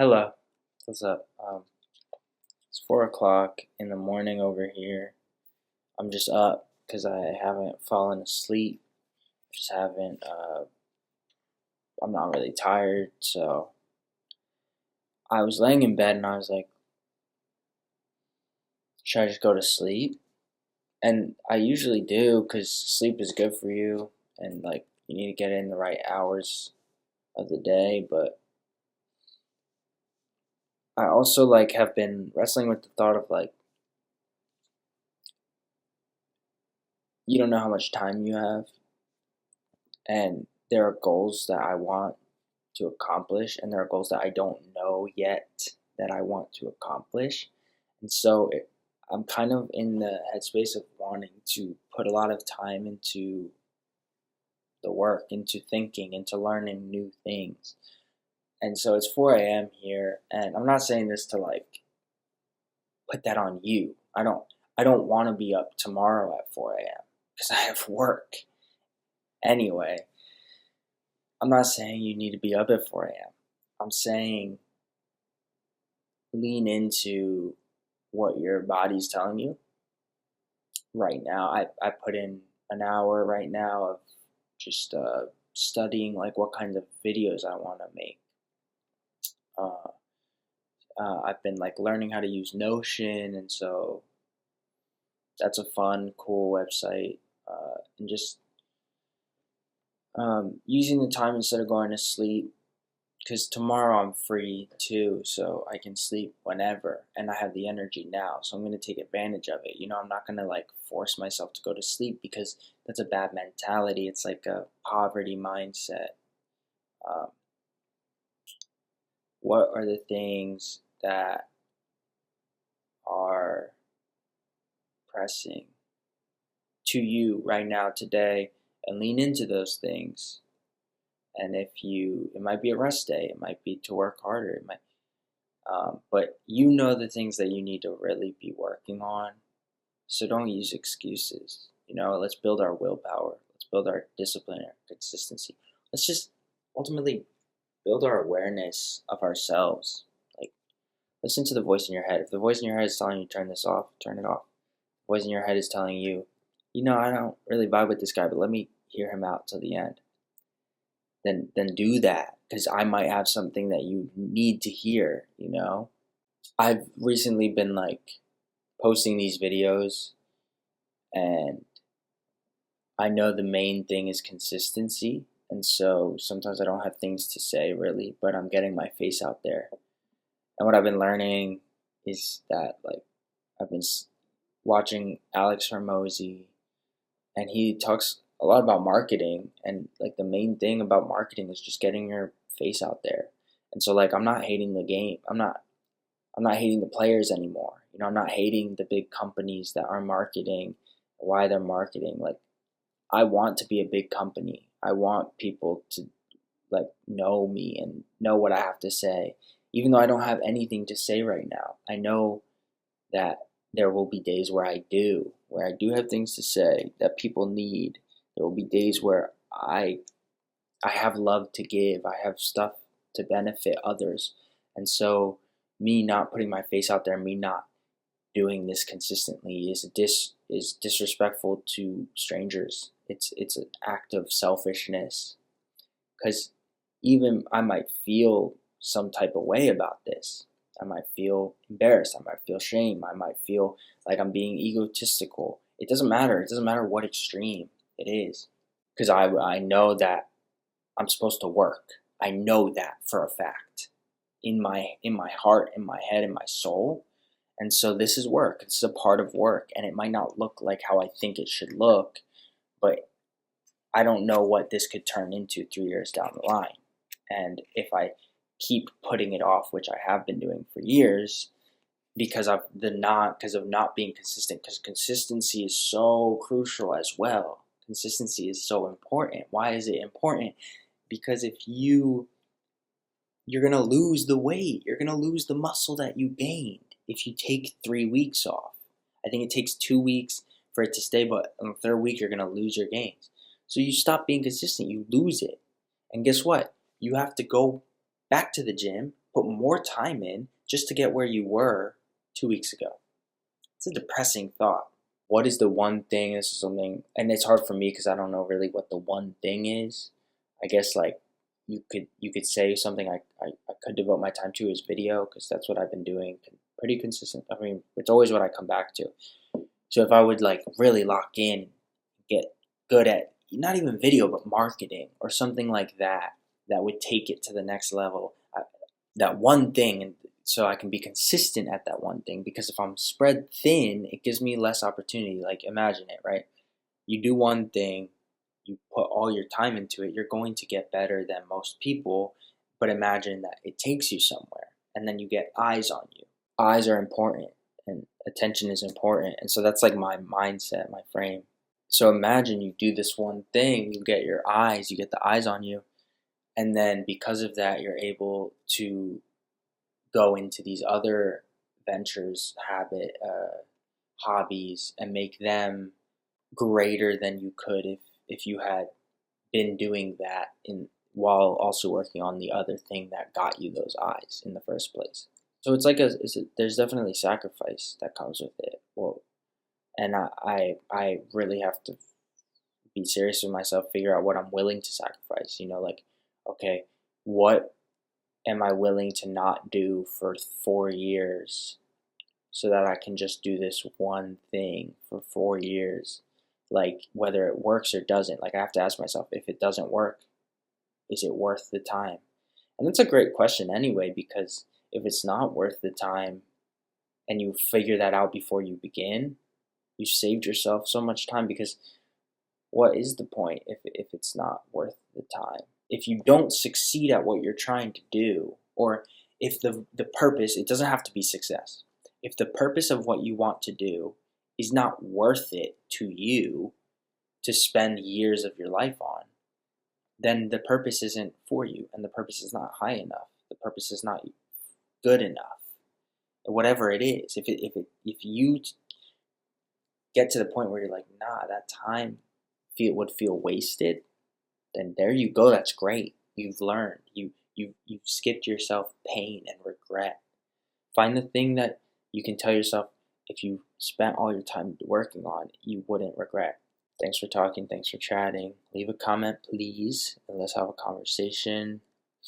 Hello, what's up? It's 4 o'clock in the morning over here. I'm just up because I haven't fallen asleep. Just haven't. I'm not really tired, so I was laying in bed and I was like, should I just go to sleep? And I usually do because sleep is good for you, and like you need to get in the right hours of the day. But I also like have been wrestling with the thought of like you don't know how much time you have, and there are goals that I want to accomplish, and there are goals that I don't know yet that I want to accomplish. And so I'm kind of in the headspace of wanting to put a lot of time into the work, into thinking, into learning new things. And so it's 4 a.m. here, and I'm not saying this to like put that on you. I don't want to be up tomorrow at 4 a.m. because I have work. Anyway, I'm not saying you need to be up at 4 a.m. I'm saying lean into what your body's telling you right now. I put in an hour right now of just studying like what kinds of videos I want to make. Uh, I've been like learning how to use Notion, and so that's a fun, cool website. And just using the time instead of going to sleep because tomorrow I'm free too, so I can sleep whenever, and I have the energy now, so I'm gonna take advantage of it. I'm not gonna like force myself to go to sleep because that's a bad mentality. It's like a poverty mindset. Um, what are the things that are pressing to you right now today, and lean into those things? And it might be a rest day, it might be to work harder, it might but you know the things that you need to really be working on. So don't use excuses. Let's build our willpower. Let's build our discipline, our consistency. Let's just ultimately build our awareness of ourselves. Like, listen to the voice in your head. If the voice in your head is telling you turn this off, turn it off. The voice in your head is telling you, I don't really vibe with this guy, but let me hear him out till the end. Then do that because I might have something that you need to hear. I've recently been like posting these videos, and I know the main thing is consistency. And so sometimes I don't have things to say really, but I'm getting my face out there. And what I've been learning is that like I've been watching Alex Hormozy, and he talks a lot about marketing, and like the main thing about marketing is just getting your face out there. And so like I'm not hating the game. I'm not hating the players anymore. I'm not hating the big companies that are marketing, why they're marketing. Like I want to be a big company. I want people to like know me and know what I have to say. Even though I don't have anything to say right now, I know that there will be days where I do have things to say that people need. There will be days where I have love to give. I have stuff to benefit others. And so me not putting my face out there, me not doing this consistently is disrespectful to strangers. It's an act of selfishness because even I might feel some type of way about this. I might feel embarrassed. I might feel shame. I might feel like I'm being egotistical. It doesn't matter. It doesn't matter what extreme it is because I know that I'm supposed to work. I know that for a fact in my heart, in my head, in my soul. And so this is work. This is a part of work, and it might not look like how I think it should look, but I don't know what this could turn into 3 years down the line. And if I keep putting it off, which I have been doing for years, because of not being consistent, because consistency is so crucial as well. Consistency is so important. Why is it important? Because if you're going to lose the weight. You're going to lose the muscle that you gained if you take 3 weeks off. I think it takes 2 weeks for it to stay, but on the third week, you're going to lose your gains. So you stop being consistent, you lose it. And guess what? You have to go back to the gym put more time in just to get where you were 2 weeks ago. It's a depressing thought. What is the one thing? This is something, and it's hard for me because I don't know really what the one thing is. I guess like you could say something I could devote my time to is video because that's what I've been doing pretty consistent. I mean, it's always what I come back to. So if I would like really lock in, get good at not even video but marketing or something like that, that would take it to the next level. That one thing, and so I can be consistent at that one thing. Because if I'm spread thin, it gives me less opportunity. Like imagine it, right? You do one thing, you put all your time into it, you're going to get better than most people. But imagine that it takes you somewhere, and then you get eyes on you. Eyes are important, and attention is important, and so that's like my mindset, my frame. So imagine you do this one thing, you get the eyes on you, and then because of that, you're able to go into these other ventures, hobbies, and make them greater than you could if you had been doing that in while also working on the other thing that got you those eyes in the first place. So it's like there's definitely sacrifice that comes with it. Well, and I really have to be serious with myself, figure out what I'm willing to sacrifice. Like, okay, what am I willing to not do for 4 years so that I can just do this one thing for 4 years? Like, whether it works or doesn't, like, I have to ask myself, if it doesn't work, is it worth the time? And that's a great question anyway, because if it's not worth the time and you figure that out before you begin, you saved yourself so much time. Because what is the point if it's not worth the time? If you don't succeed at what you're trying to do, or if the purpose, it doesn't have to be success. If the purpose of what you want to do is not worth it to you to spend years of your life on, then the purpose isn't for you, and the purpose is not high enough. The purpose is not good enough. Whatever it is, if you get to the point where you're like, nah, that time would feel wasted, then there you go. That's great. You've learned. You've skipped yourself pain and regret. Find the thing that you can tell yourself, if you spent all your time working on, you wouldn't regret. Thanks for talking. Thanks for chatting. Leave a comment, please, and let's have a conversation.